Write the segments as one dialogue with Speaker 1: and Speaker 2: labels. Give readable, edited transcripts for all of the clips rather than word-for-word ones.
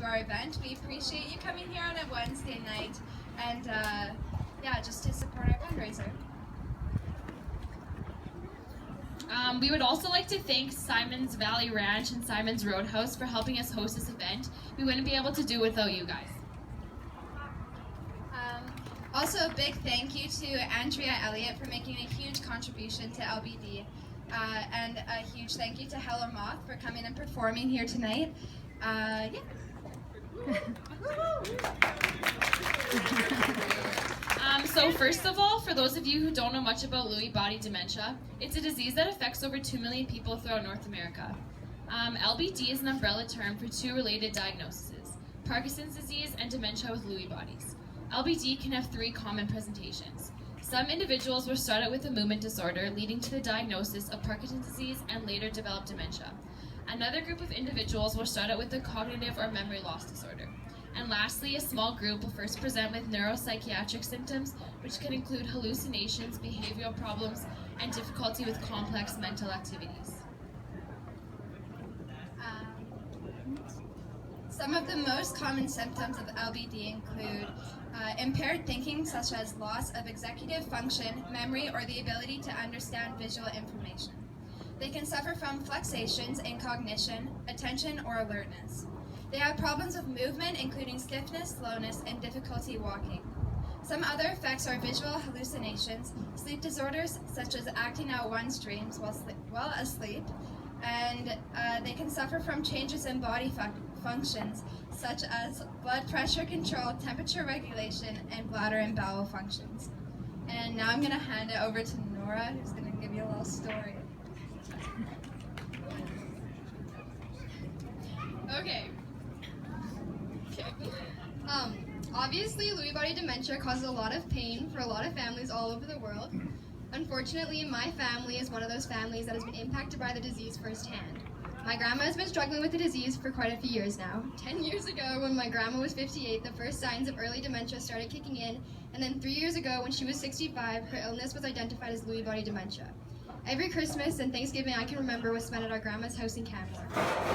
Speaker 1: to our event. We appreciate you coming here on a Wednesday night and just to support our fundraiser.
Speaker 2: We would also like to thank Simon's Valley Ranch and Simon's Roadhouse for helping us host this event. We wouldn't be able to do it without you guys.
Speaker 1: Also, a big thank you to Andrea Elliott for making a huge contribution to LBD. And a huge thank you to Hello Moth for coming and performing here tonight.
Speaker 2: So first of all, for those of you who don't know much about Lewy Body Dementia, it's a disease that affects over 2 million people throughout North America. LBD is an umbrella term for two related diagnoses, Parkinson's disease and dementia with Lewy bodies. LBD can have three common presentations. Some individuals will start out with a movement disorder, leading to the diagnosis of Parkinson's disease and later develop dementia. Another group of individuals will start out with a cognitive or memory loss disorder. And lastly, a small group will first present with neuropsychiatric symptoms, which can include hallucinations, behavioral problems, and difficulty with complex mental activities.
Speaker 1: Some of the most common symptoms of LBD include impaired thinking, such as loss of executive function, memory, or the ability to understand visual information. They can suffer from fluctuations in cognition, attention, or alertness. They have problems with movement, including stiffness, slowness, and difficulty walking. Some other effects are visual hallucinations, sleep disorders, such as acting out one's dreams while asleep, and they can suffer from changes in body functions, such as blood pressure control, temperature regulation, and bladder and bowel functions. And now I'm going to hand it over to Nora, who's going to give you a little story.
Speaker 3: Okay. Obviously, Lewy body dementia causes a lot of pain for a lot of families all over the world. Unfortunately, my family is one of those families that has been impacted by the disease firsthand. My grandma has been struggling with the disease for quite a few years now. 10 years ago, when my grandma was 58, the first signs of early dementia started kicking in, and then 3 years ago, when she was 65, her illness was identified as Lewy body dementia. Every Christmas and Thanksgiving I can remember was spent at our grandma's house in Canmore.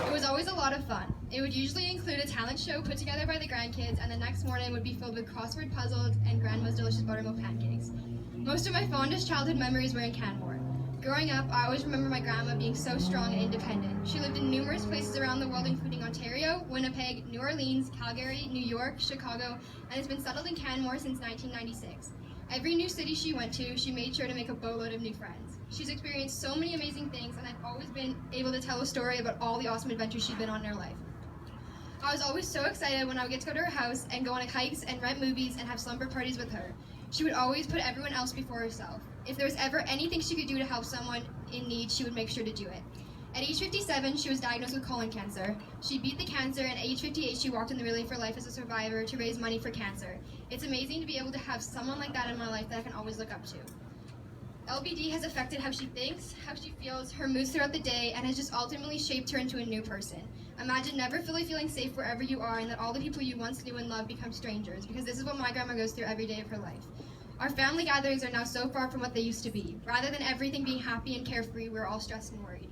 Speaker 3: It was always a lot of fun. It would usually include a talent show put together by the grandkids, and the next morning would be filled with crossword puzzles and grandma's delicious buttermilk pancakes. Most of my fondest childhood memories were in Canmore. Growing up, I always remember my grandma being so strong and independent. She lived in numerous places around the world, including Ontario, Winnipeg, New Orleans, Calgary, New York, Chicago, and has been settled in Canmore since 1996. Every new city she went to, she made sure to make a boatload of new friends. She's experienced so many amazing things, and I've always been able to tell a story about all the awesome adventures she's been on in her life. I was always so excited when I would get to go to her house and go on hikes and rent movies and have slumber parties with her. She would always put everyone else before herself. If there was ever anything she could do to help someone in need, she would make sure to do it. At age 57, she was diagnosed with colon cancer. She beat the cancer, and at age 58, she walked in the relay for life as a survivor to raise money for cancer. It's amazing to be able to have someone like that in my life that I can always look up to. LBD has affected how she thinks, how she feels, her moods throughout the day, and has just ultimately shaped her into a new person. Imagine never fully feeling safe wherever you are, and that all the people you once knew and loved become strangers, because this is what my grandma goes through every day of her life. Our family gatherings are now so far from what they used to be. Rather than everything being happy and carefree, we're all stressed and worried.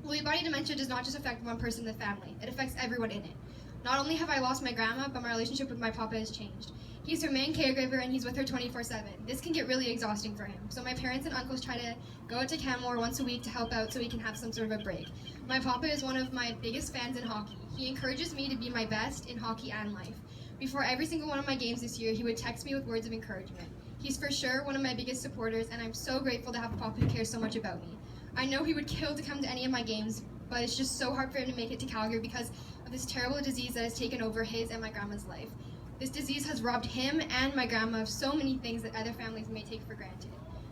Speaker 3: Lewy body dementia does not just affect one person in the family, it affects everyone in it. Not only have I lost my grandma, but my relationship with my papa has changed. He's her main caregiver, and he's with her 24/7. This can get really exhausting for him, so my parents and uncles try to go out to Canmore once a week to help out so he can have some sort of a break. My papa is one of my biggest fans in hockey. He encourages me to be my best in hockey and life. Before every single one of my games this year, he would text me with words of encouragement. He's for sure one of my biggest supporters, and I'm so grateful to have a papa who cares so much about me. I know he would kill to come to any of my games, but it's just so hard for him to make it to Calgary because of this terrible disease that has taken over his and my grandma's life. This disease has robbed him and my grandma of so many things that other families may take for granted.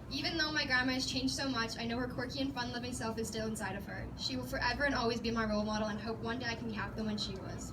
Speaker 3: Even though my grandma has changed so much, I know her quirky and fun-loving self is still inside of her. She will forever and always be my role model, and hope one day I can be half the one she was.